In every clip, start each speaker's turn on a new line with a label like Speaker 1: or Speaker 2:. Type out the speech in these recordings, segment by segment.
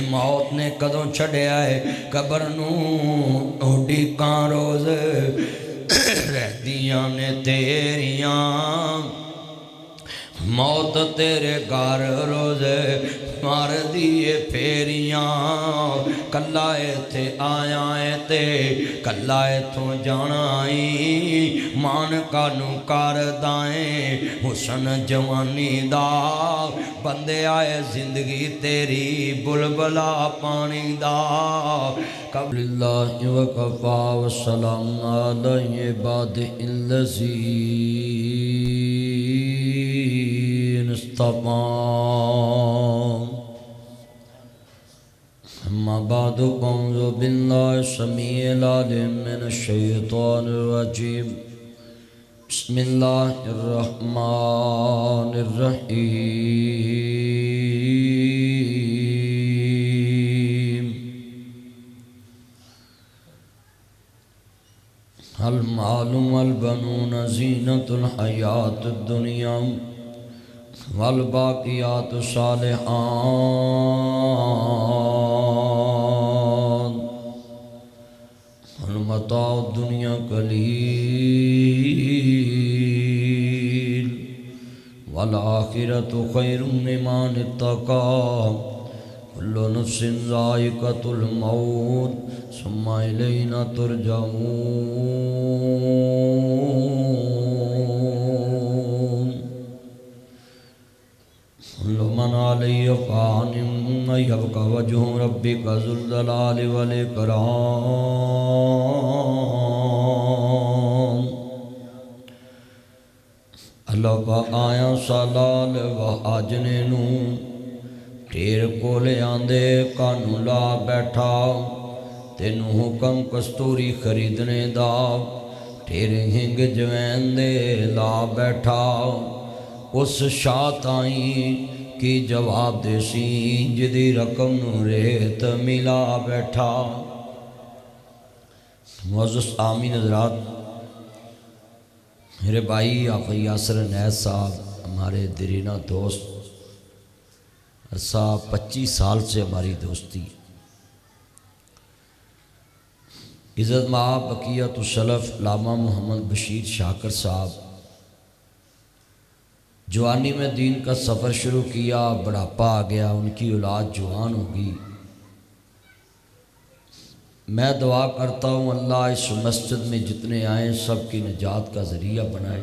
Speaker 1: موت نے کدوں چھڑیا ہے قبر نوں اڈیکاں روز رہدیاں نے تیریاں موت تیرے گھر روز مار دیے پھیریاں کلا ایتھے آیا ہے تے کلا ایتھوں جانا آئی مان کانو کار دائیں حسن جوانی دا بندے آئے زندگی تیری بلبلا پانی دا قبل اللہ وکفا والسلام علی عباد الذین اصطفى اما بعد اعوذ باللہ السمیع العلیم من الشیطان الرجیم بسم اللہ الرحمن الرحیم المال والبنون زینۃ الحیات الدنیا والباقیات الصالحات المتاع الدنیا قلیل والآخرۃ خیر لمن اتقى کل نفس ذائقۃ الموت ثم الینا ترجعون كل من علیہ فان یبقى وجہ ربک ذو الجلال والاکرام اللہ کا آیا سالال و آجنے نو تیر کولے آندے کانو لا بیٹھا تینو حکم کستوری خریدنے دا تیرے ہنگ جوین دے لا بیٹھا اس شاعت آئیں کی جواب دے سی جدی رقم نو ریت ملا بیٹھا معزز آمین حضرات میرے بھائی آقا یاسر نیز صاحب ہمارے دیرینہ دوست عرصہ 25 سال سے ہماری دوستی عزت مآب بقیت السلف علامہ محمد بشیر شاکر صاحب جوانی میں دین کا سفر شروع کیا بڑھاپا آ گیا ان کی اولاد جوان ہوگی میں دعا کرتا ہوں اللہ اس مسجد میں جتنے آئیں سب کی نجات کا ذریعہ بنائے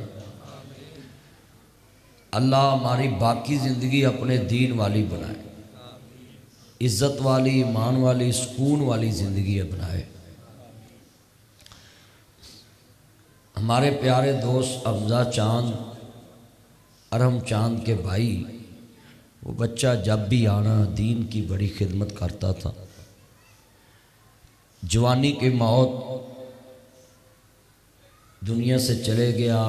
Speaker 1: اللہ ہماری باقی زندگی اپنے دین والی بنائے عزت والی ایمان والی سکون والی زندگی بنائے ہمارے پیارے دوست افضا چاند ارم چاند کے بھائی وہ بچہ جب بھی آنا دین کی بڑی خدمت کرتا تھا جوانی کی موت دنیا سے چلے گیا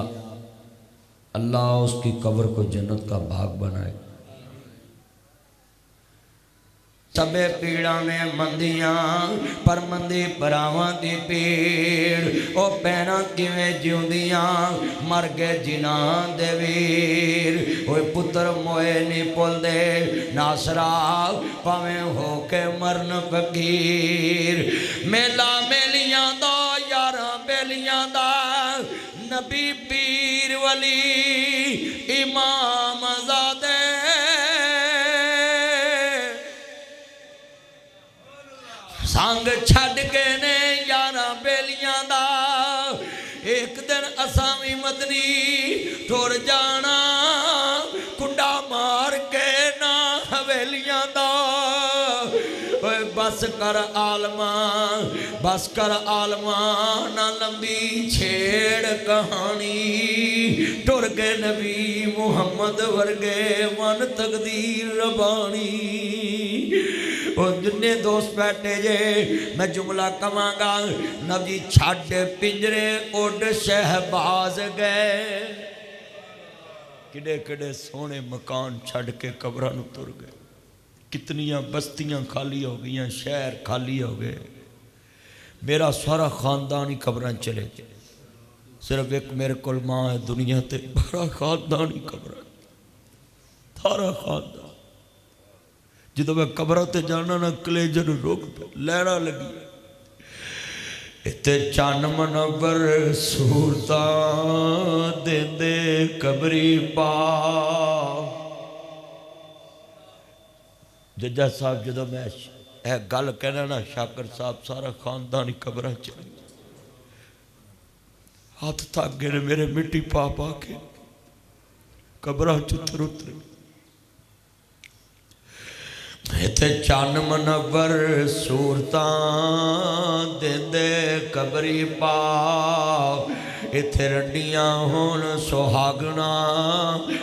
Speaker 1: اللہ اس کی قبر کو جنت کا باغ بنائے سبے پیڑاں نے مندیاں پر مندی پراواں دی پیڑ او پینا کیویں جیوندیاں مر گئے جناں دے ویر اوے پتر موئے نہیں پل دے ناسرا پاویں ہو کے مرن فقیر میلا میلیاں دا یاراں بیلیاں دا نبی پیر ولی امام زادے سانگ چھڑ کے نے یاراں بیلیاں دا ایک دن اسامی مدنی ٹور جانا کنڈا مار کے نا حویلیاں دا بس کر عالمان نہ لمبی چھیڑ کہانی ٹر گئے نبی محمد ورگے من تقدیر ربانی اور جنہیں دوست بیٹھے جے میں جملہ کماں گا نبی چھڑ پنجرے اڈ شہباز گئے کڑے کڑے سونے مکان چھڑ کے قبران اتر گئے کتنیاں بستیاں خالی ہو گئیاں شہر خالی ہو گئے میرا سارا خاندان ہی قبران چلے گئے صرف ایک میرے کل ماں ہے دنیا تے بڑا خاندان ہی قبران سارا خاندان جدو میں قبروں تے جانا نہ کلیجے نوں روک پہ لہرا لگی اتے چان منور صورتاں دے دے قبری پا ججا صاحب جدو میں اے گل کہنا نا شاکر صاحب سارا خاندانی قبرہ چلی ہاتھ تھک گئے میرے مٹی پا پا کے قبرہ چتر اترے ایتے چان منور صورتاں دے دے قبری پا ایتھے رنڈیاں ہون سہاگنا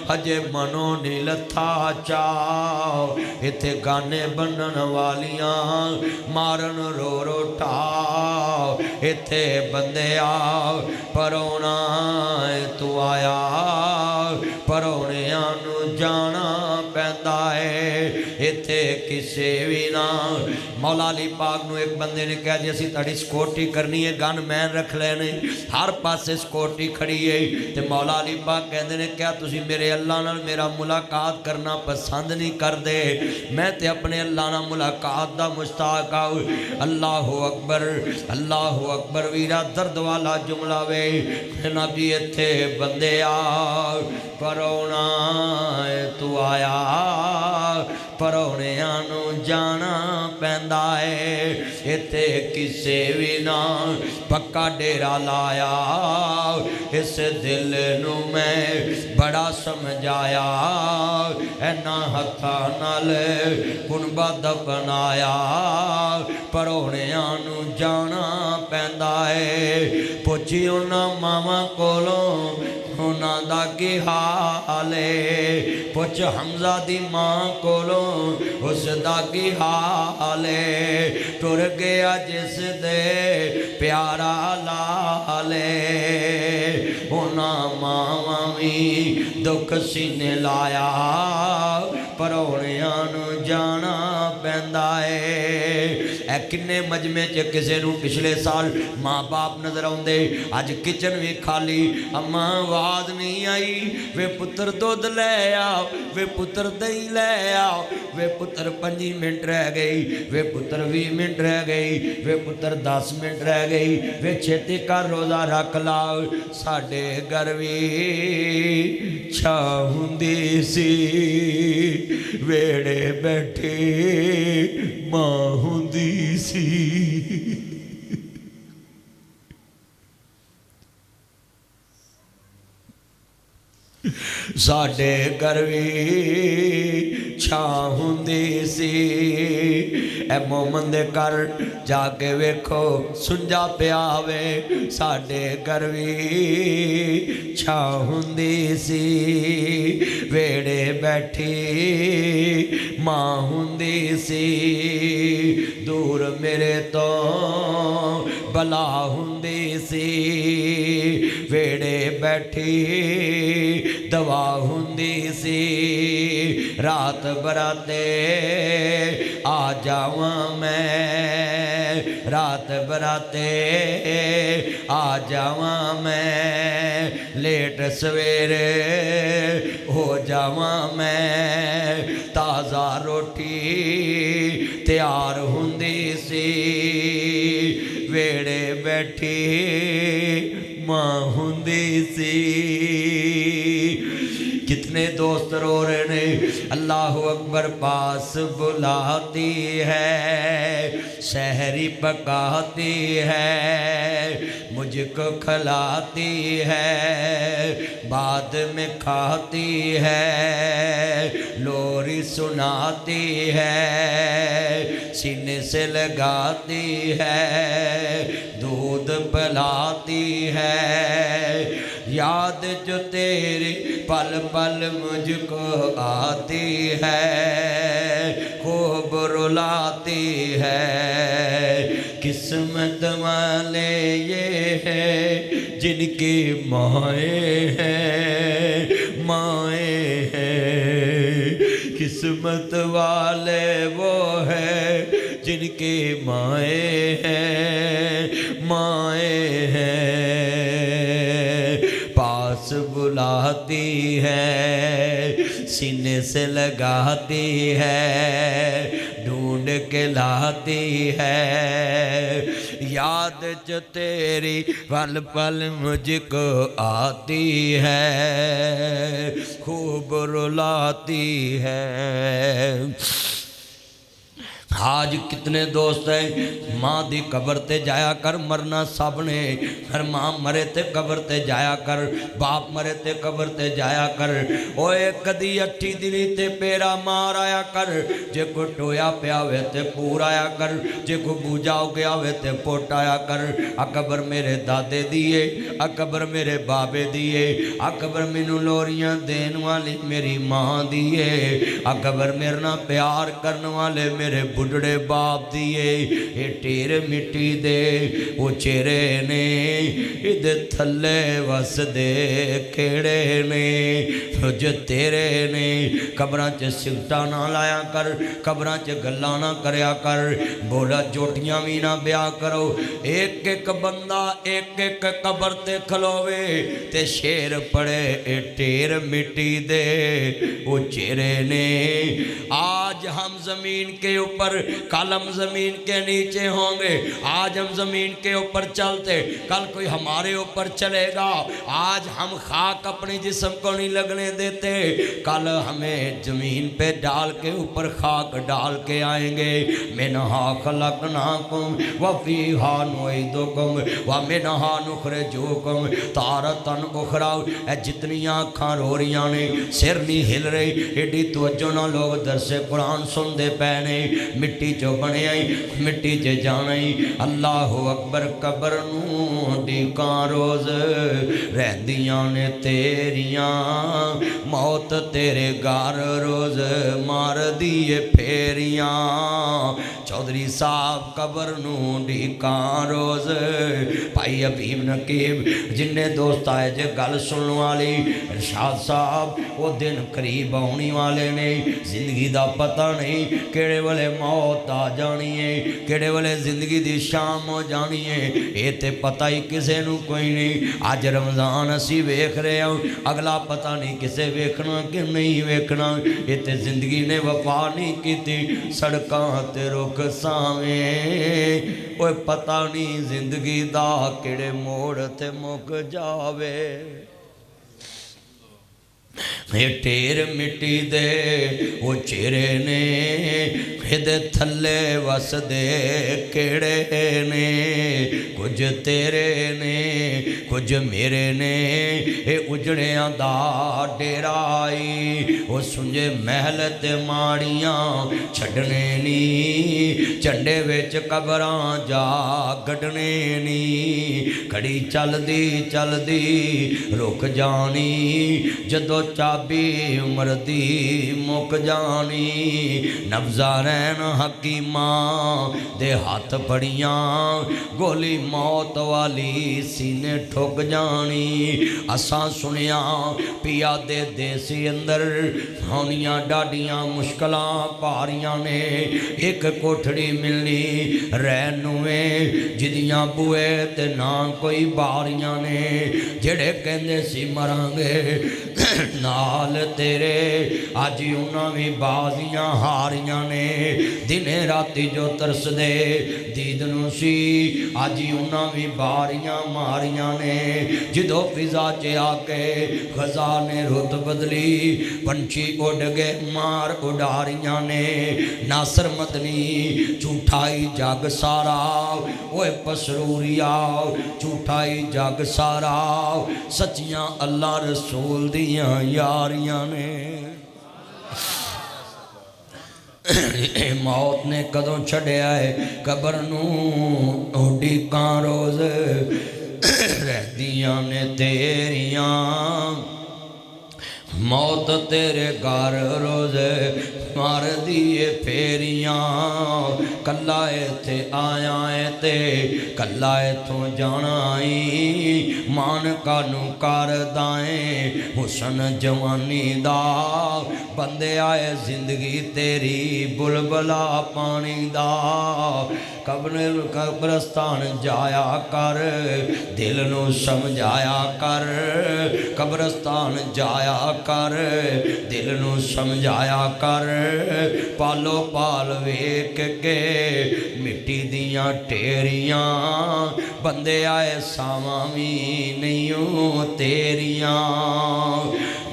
Speaker 1: ہجے منو نہیں لتھا چاو ایتھے گانے بنن والیاں مارن رو رو ٹاو ایتھے بندے آو پرونا تو آیا پرونیاں نو جانا پیندا ہے ایتھے کسے بھی نہ مولا علی پاک نو ایک بندے نے کہا جی اسی تاڑی سکوٹی کرنی ہے گن مین رکھ لینے ہر پاسے سکوٹی کھڑی ہے تے مولا علی پاک کہندے نے کیا تسی میرے اللہ نال میرا ملاقات کرنا پسند نہیں کر دے میں تے اپنے اللہ نال ملاقات دا مشتاق آؤ اللہ اکبر ویرا درد والا جملہ وے جناب جی ایتھے بندے آ پرونا تو آیا پرونیاں نو جانا پیندا ہے ایتھے کسے بھی نہ پکا ڈیرا لایا اس دل نو میں بڑا سمجھایا اینا ہتھا نال کنبہ دفنایا پرونیاں نو جانا پیندا ہے پوچھی انہاں ماما کولوں انہاں دا کی حالے پوچھ حمزہ دی ماں کولوں اس دا کی حالے ٹر گیا جس دے پیارا لالے انہاں ماں بھی دکھ سینے لایا پرونیاں نو جانا پیندا ہے اے کنے مجمع چ کسے نو پچھلے سال ماں باپ نظر آوندے اج کچن بھی خالی اماں آواز نہیں آئی وے پتر دودھ لے آؤ وے پتر دہی لے آؤ وے پتر 5 منٹ رہ گئی وے پتر 20 منٹ رہ گئی وے پتر 10 منٹ رہ گئی وے چھتی کر روزہ رکھ لاؤ ساڈے گھر وی چھاں ہوندی سی ویڑے بیٹھے ماں ہوندی سی ساڈے گھر وی چھاں ہوندی سی اے مومن دے گھر جا کے ویکھو سنجا پیا وے ساڈے گھر وی چھاں ہوندی سی ویڑے بیٹھی ماں ہوندی سی دور میرے تو بلا ہوندی سی ویڑے بیٹھی دوا ہوندی سی رات براتے آ جاواں میں رات براتے آ جاواں میں لیٹ سویرے ہو جاواں میں تازہ روٹی تیار ہوندی سی ویڑے بیٹھی ماں ہوندی سی کتنے دوست رو رہے نے اللہ اکبر پاس بلاتی ہے سحری پکاتی ہے مجھ کو کھلاتی ہے بعد میں کھاتی ہے لوری سناتی ہے سینے سے لگاتی ہے دودھ پلاتی ہے یاد جو تیری پل پل مجھ کو آتی ہے خوب رلاتی ہے قسمت والے یہ ہے جن کی مائیں ہیں قسمت والے وہ ہے جن کی مائیں ہیں پاس بلاتی ہے سینے سے لگاتی ہے، ڈھونڈ کے لاتی ہے، یاد جو تیری پل پل مجھ کو آتی ہے، خوب رلاتی ہے۔ آج کتنے دوست ہیں ماں دی قبر تے جایا کر، مرنا سب نے، ہر ماں مرے تے قبر تے جایا کر، باپ مرے تے قبر تے جایا کر، اوے کدی اٹھی دلی تے پیرا مار آیا کر، جے کو ٹویا پیا ہوئے تے پور آیا کر، جے کو بوجا ہو گیا ہوئے تے پوٹ آیا کر۔ قبر میرے دادے دیئے، قبر میرے بابے دیئے، قبر مینوں لوریاں دین والی میری ماں دیئے، قبر میرنا پیار کرن والے میرے بڑھڑے باپ دیئے، اے ٹیر مٹی دے وہ چہرے نے، ادھے تھلے وس دے کھیڑے نے، جو تیرے نے۔ قبران چے سگٹا نہ لایا کر، قبران چے گلا نہ کریا کر، بولا جوٹیاں بھی نہ بیا کرو، ایک ایک بندہ ایک ایک قبر تے کھلوے تے شیر پڑے، اے ٹیر مٹی دے وہ چہرے نے۔ آج ہم زمین کے اوپر، کل ہم زمین کے نیچے ہوں گے، آج ہم زمین کے اوپر چلتے، کل کوئی ہمارے اوپر چلے گا، آج ہم خاک اپنی جسم کو نہیں لگنے دیتے، کل ہمیں زمین پہ ڈال کے اوپر خاک ڈال کے آئیں گے۔ منہا خلقناکم وفیہا نعیدکم ومنہا نخرجوکم تارۃ اخری۔ اے جتنی آنکھاں رو رہیاں نے، سر نہیں ہل رہی، ایڈی توجہ نہ لوگ درس قرآن سن دے پینے، مٹی چو بنے آئی مٹی چے جانے۔ اللہ اکبر۔ قبر نو ڈیکاں روز رہندیاں نے تیریاں، موت تیرے گھر روز مار دیے پھیریاں۔ چودھری صاحب قبر نو ڈیکاں روز، بھائی حبیب نقیب جننے دوست آئے جے گل سنن والی، ارشاد صاحب وہ دن قریب آنی والے نے، زندگی دا پتہ نہیں کیڑے والے موت آ جانی ہے، کیڑے والے زندگی دی شام ہو جانی ہے، اے تے پتہ ہی کسے نو کوئی نہیں۔ آج رمضان اسی ویکھ رہے ہوں، اگلا پتہ نہیں کسے ویکھنا کہ نہیں ویکھنا، اے تے زندگی نے وفا نہیں کیتی، سڑکاں تے رک ساویں، اوے پتہ نہیں زندگی دا کیڑے موڑ تے مک جاوے۔ اے ٹیر مٹی دے وہ چہرے نے، ہدے تھلے وس دے کیڑے نے، کچھ تیرے نے کچھ میرے نے۔ اے اجڑیاں دا ڈیرائی، وہ سنجے محل تے ماڑیاں چھڑنے نی، چنڈے ویچ قبراں جا گڑنے نی، کھڑی چل دی رک جانی، جدو چابی عمر دی مک جانی، نبضہ رین حکیماں دے ہاتھ پڑیاں، گولی موت والی سینے ٹھک جانی۔ اساں سنیاں پیا دے دیسی اندر ہونیاں ڈاڈیاں مشکلاں پاریاں نے، ایک کوٹھڑی ملنی رہنوے جدیاں بوئے تے نہ کوئی باریاں نے، جڑے کہندے سی مرانگے نال تیرے، آج انہاں بھی بازیاں ہاریاں نے، دنے راتی جو ترس دے دیدنو سی، آج انہاں بھی باریاں ماریاں نے، جدو فضا چے آکے خزاں نے رت بدلی، پنچھی اڑ گئے مار اڈاریاں نے۔ ناصر مدنی جھوٹائی جگ سارا، اوے پسروریا جھوٹائی جگ سارا، سچیاں اللہ رسول دیاں یاریاں نے۔ موت نے کدوں چھڑیا ہے قبر نو ڈیکاں روز رہدیاں نے تیریاں، موت تیرے گھر روز مار دیے پھیریاں کلا ایتھے آیا ہے تے کلا ایتھوں جانا آئی مان کانو کار دائیں حسن جوانی دا بندے آئے زندگی تیری بلبلا پانی دا قبرستان جایا کر دل نو سمجھایا کر قبرستان جایا کر دل نو سمجھایا کر پالو پال ویک کے مٹی دیاں ٹیریاں بندے آئے ساواں بھی نہیں تیریاں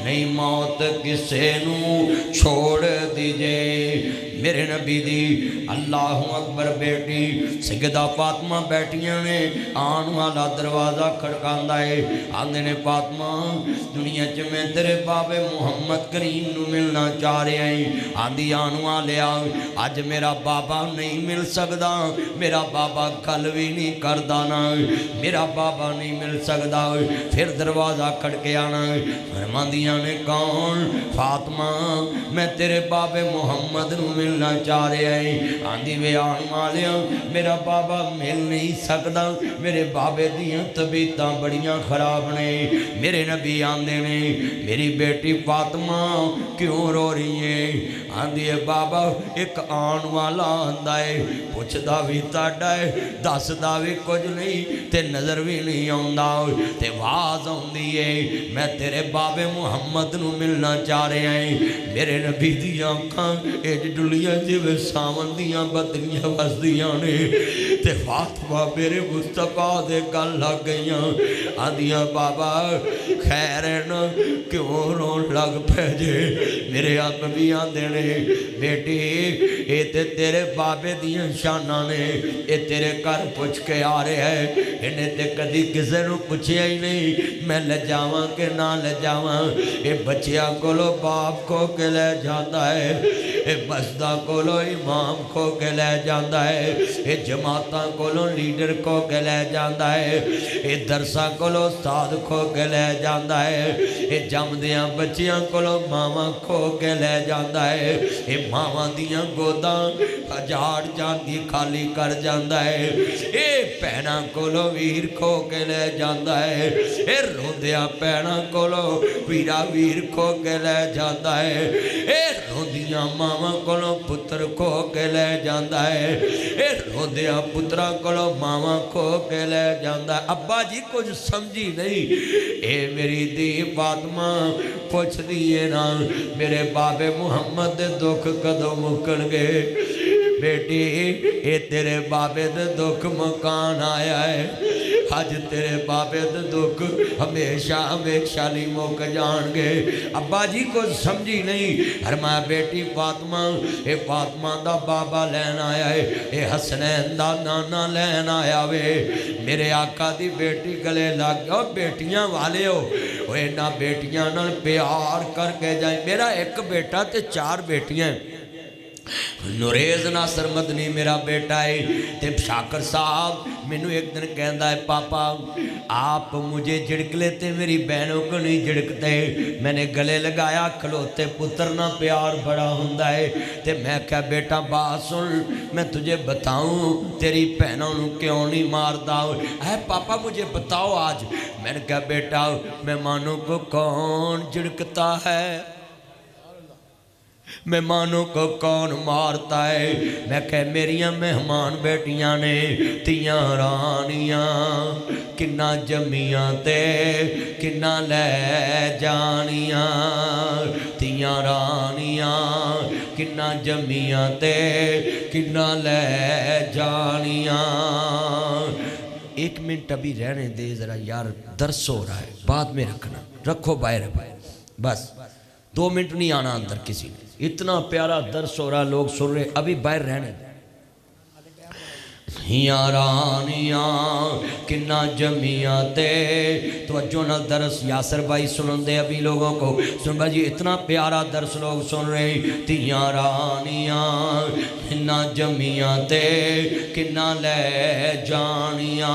Speaker 1: نہیں موت کسے نو چھوڑ دیجے میرے نبی دی اللہ اکبر بیٹی سیدہ فاطمہ بیٹھیاں نے آن والا دروازہ کھڑکاندا ہے آندے نے فاطمہ دنیا چ میں تیرے بابے محمد کریم نو ملنا چاہ رہے ہیں آندی آن والیا اج میرا بابا نہیں مل سکدا میرا بابا گل بھی نہیں کردا نا میرا بابا نہیں مل سکدا پھر دروازہ کھڑکے آنا فرماندیاں نے کون فاطمہ میں تیرے بابے محمد نو ملنا چاہ رہے ہیں آندھی وے آن والیا میرا بابا مل نہیں سکدا میرے بابے دیاں طبیعتاں بڑیاں خراب نے میرے نبی آندے نے میری بیٹی فاطمہ کیوں رو رہی ہے آندھی ہے بابا ایک آن والا آندا ہے پوچھدا بھی تاڈا ہے دسدا بھی کچھ نہیں تے نظر بھی نہیں آندا تے آواز آندی ہے میں تیرے بابے محمد نو ملنا چاہ رہے ہیں میرے نبی دی آنکھاں اج ڈلیاں جویں ساون دیاں بدلیاں وسدیاں نے تے فاطمہ میرے مصطفیٰ دے گل لگ گئیاں آندیاں بابا خیر ہے نا کیوں رون لگ پے جے میرے آپ بھی آندے نے بیٹی اے تے تیرے بابے دیاں شاناں نے اے تیرے گھر پوچھ کے آ رہے ہیں انہیں تے کدی کسے نو پوچھیا ہی نہیں میں لجاواں کہ نہ لجاواں اے بچیاں کولو باپ کھو کے لے جاتا ہے اے مسجدہ کولو امام کھو کے لے جاتا ہے اے جماعتاں کولو لیڈر کھو کے لے جاتا ہے اے درساں کولو استاد کھو کے لے جاتا ہے اے جمدیاں بچیاں کولو ماما کھو کے لے جاتا ہے اے ماما دیاں گوداں جاڑ جاندی خالی کر جاتا ہے اے پہنا کولو ویر کھو کے لے جاتا ہے اے روندیاں پہنا کولو ویرا ویر کھو کے لے جاتا ہے اے روندیاں ماما کولو پتر کھو کے لے جاتا ہے اے روندیاں پترا کولو ماما کھو کے لے جاتا ہے ابا جی کچھ سمجھی نہیں اے میری دی فاطمہ پوچھ دیئے نا میرے بابے محمد دے دکھ کدو مکن گے بیٹی اے تیرے بابے دے دکھ مکان آیا ہے آج تیرے بابے دے دکھ ہمیشہ ہمیشہ لی موک جان گے ابا جی کو سمجھی نہیں فرمایا بیٹی فاطمہ اے فاطمہ دا بابا لین آیا ہے اے حسنین دا نانا لین آیا وے میرے آقا دی بیٹی گلے لگ گیا بیٹیاں والے ہو اے نا بیٹیاں نال پیار کر کے جائیں میرا ایک بیٹا تے 4 بیٹیاں نوریز ناصر مدنی میرا بیٹا ہے تے شاکر صاحب مینو ایک دن کہندا ہے پاپا آپ مجھے جھڑک لیتے میری بہنوں کو نہیں جھڑکتے میں نے گلے لگایا کھلوتے پتر نہ پیار بڑا ہوندا ہے تے میں کہا بیٹا بات سن میں تجھے بتاؤں تیری بہنوں نو کیوں نہیں ماردا اے پاپا مجھے بتاؤ آج میں نے کہا بیٹا مہمانوں کو کون جھڑکتا ہے مہمانوں کو کون مارتا ہے میں کہ میریاں مہمان بیٹیاں نے تیاں رانیاں کنا جمیاں تے کنا لے جانیاں تیاں رانیاں کنا جمیاں تے کنا لے جانیاں 1 منٹ ابھی رہنے دے ذرا یار درس ہو رہا ہے بعد میں رکھنا رکھو باہر بس 2 منٹ نہیں آنا اندر کسی نے اتنا پیارا درس ہو رہا لوگ سن رہے ابھی باہر رہنے ہیاں رانیاں کنا جمیاں تے توجہ نہ درس یاسر بھائی سنن دے ابھی لوگوں کو سن بھائی اتنا پیارا درس لوگ سن رہے تیاں رانیاں کنا جمیاں تے کنا لے جانیاں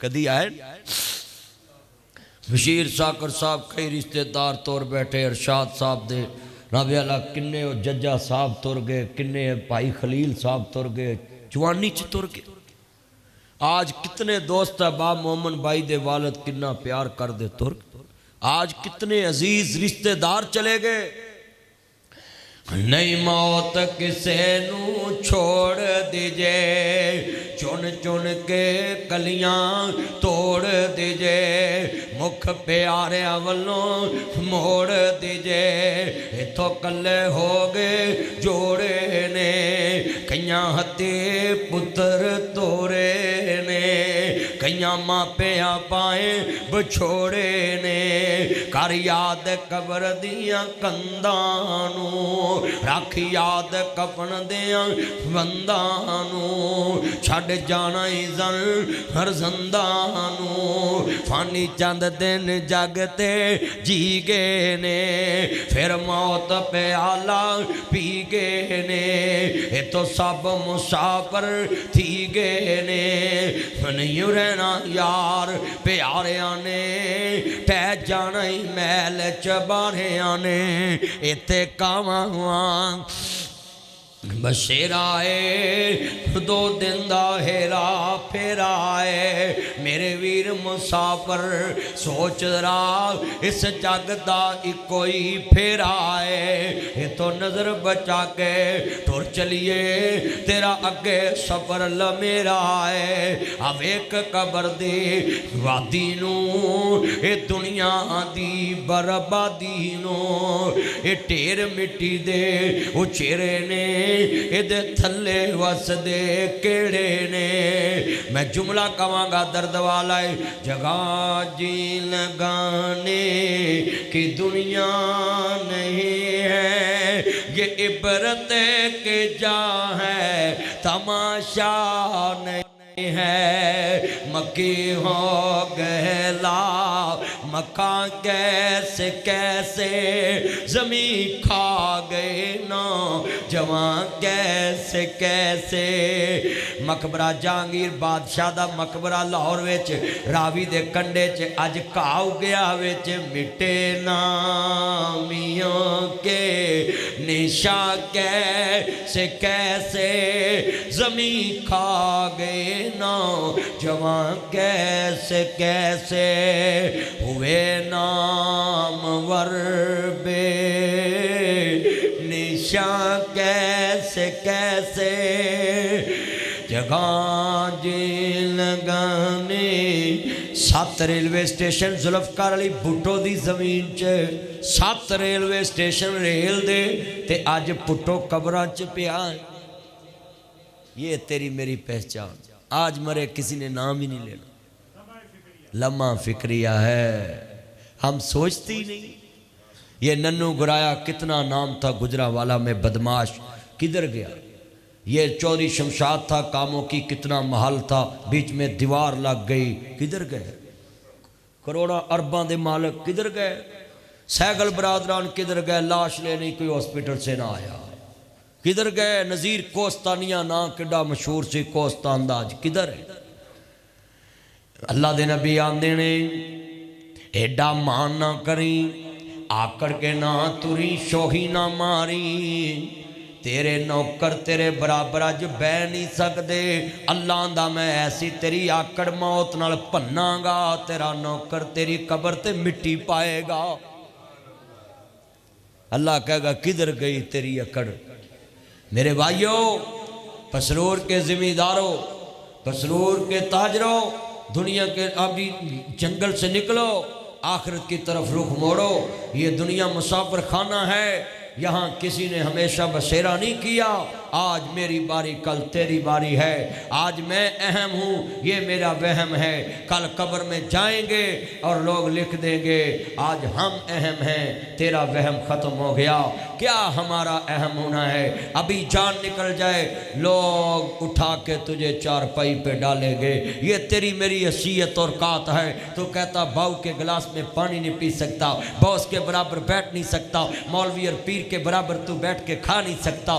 Speaker 1: کدی آئے بشیر ساکر صاحب کئی رشتے دار تور بیٹھے ارشاد صاحب دے رابع اللہ کنے ججا صاحب تر گئے کنے بھائی خلیل صاحب تر گئے جوانی چ تر گئے آج کتنے دوست باب مومن بھائی دے والد کنا پیار کر دے تر آج کتنے عزیز رشتے دار چلے گئے نہیں موت کسے نو چھوڑ دیجے چن چن کے کلیاں توڑ دیجے مکھ پیارے اولوں موڑ دیجے اتھو کلے ہو گئے جوڑے نے کئیاں ہتے پتر تورے نے کئیاں ماں پیاں پائیں بچھوڑے نے کر یاد قبر دیاں کندانوں رکھ یاد کفن دیاں بندانوں چھڑ جانا ہی زن ہر زندانوں فانی چند دن جگتے جی گے نے پھر موت پہ آلہ پی گے نے یہ تو سب مسافر تھی گے نے نہیں رہنا یار پیارے آنے ٹہ جانا ہی محل چبارے آنے ایتے کاما بشیر آئے دو دن دا ہیرا پھر آئے میرے ویر مسافر سوچ رہا اس جگ دا کوئی پھر آئے یہ تو نظر بچا کے ٹر چلیے تیرا اگے سفر لمیرا آئے اب ایک قبر دی وادی نو اے دنیا دی بربادی نو اے ٹیر مٹی دے اچھرے نے ادھے تھلے وس دے کیڑے نے میں جملہ کہاں گا درد والا ہے جگہ جی لگانے کی دنیا نہیں ہے یہ عبرت کے جا ہے تماشا نہیں ہے مکی ہو گہلا مکان کیسے کیسے زمین کھا گئے نا جوان کیسے کیسے مقبرہ جہانگیر بادشاہ دا مقبرہ لاہور وچ راوی دے کنڈے چ اج کاؤ گیا وچ مٹے نامیوں کے نشاں کیسے کیسے زمین کھا گئے نا جوان کیسے کیسے ہوئے نامور بے نشاں کیسے کیسے جگہ جی لگانے سات ریلوے سٹیشن ذوالفقار علی بھٹو دی زمین چ سات ریلوے سٹیشن ریل دے تے آج پٹو قبراں چ پیا یہ تیری میری پہچان آج مرے کسی نے نام ہی نہیں لینا لمحہ فکریہ ہے ہم سوچتے ہی نہیں یہ ننو گرایا کتنا نام تھا گجرا والا میں بدماش کدھر گیا یہ چودھری شمشاد تھا کاموں کی کتنا محل تھا بیچ میں دیوار لگ گئی کدھر گئے کروڑا ارباں دے مالک کدھر گئے سیگل برادران کدھر گئے لاش لینے کوئی ہاسپٹل سے نہ آیا کدھر گئے نظیر کوستانیہ نا کڈا مشہور سی کوستان داج کدھر ہے اللہ دے نبی آندے نے ایڈا مان نہ کریں آکڑ کے نہ تری شوہی نہ ماری تیرے نوکر تیرے برابر اج بہ نہیں سکدے اللہ دا میں ایسی تیری آکڑ موت نال پننا گا تیرا نوکر تیری قبر تے مٹی پائے گا اللہ کہے گا کدھر گئی تیری اکڑ میرے بھائیوں پسرور کے ذمہ داروں پسرور کے تاجروں دنیا کے ابھی جنگل سے نکلو آخرت کی طرف رخ موڑو یہ دنیا مسافر خانہ ہے یہاں کسی نے ہمیشہ بسیرا نہیں کیا آج میری باری کل تیری باری ہے آج میں اہم ہوں یہ میرا وہم ہے کل قبر میں جائیں گے اور لوگ لکھ دیں گے آج ہم اہم ہیں تیرا وہم ختم ہو گیا کیا ہمارا اہم ہونا ہے ابھی جان نکل جائے لوگ اٹھا کے تجھے چارپائی پہ ڈالیں گے یہ تیری میری حیثیت اور قات ہے تو کہتا باؤ کے گلاس میں پانی نہیں پی سکتا باؤس کے برابر بیٹھ نہیں سکتا مولوی اور پیر کے برابر تو بیٹھ کے کھا نہیں سکتا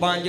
Speaker 1: 5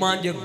Speaker 1: 5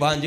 Speaker 1: 5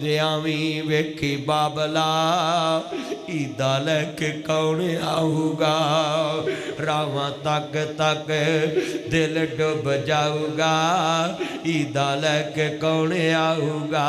Speaker 1: ਦੇ ਆਵੀਂ ਵੇਖੀ ਬਾਬਲਾ ਈਦਾ ਲੈ ਕੇ ਕੌਣ ਆਊਗਾ ਰਾਵਾਂ ਤੱਕ ਤੱਕ ਦਿਲ ਡੁੱਬ ਜਾਊਗਾ ਈਦਾ ਲੈ ਕੇ ਕੌਣ ਆਊਗਾ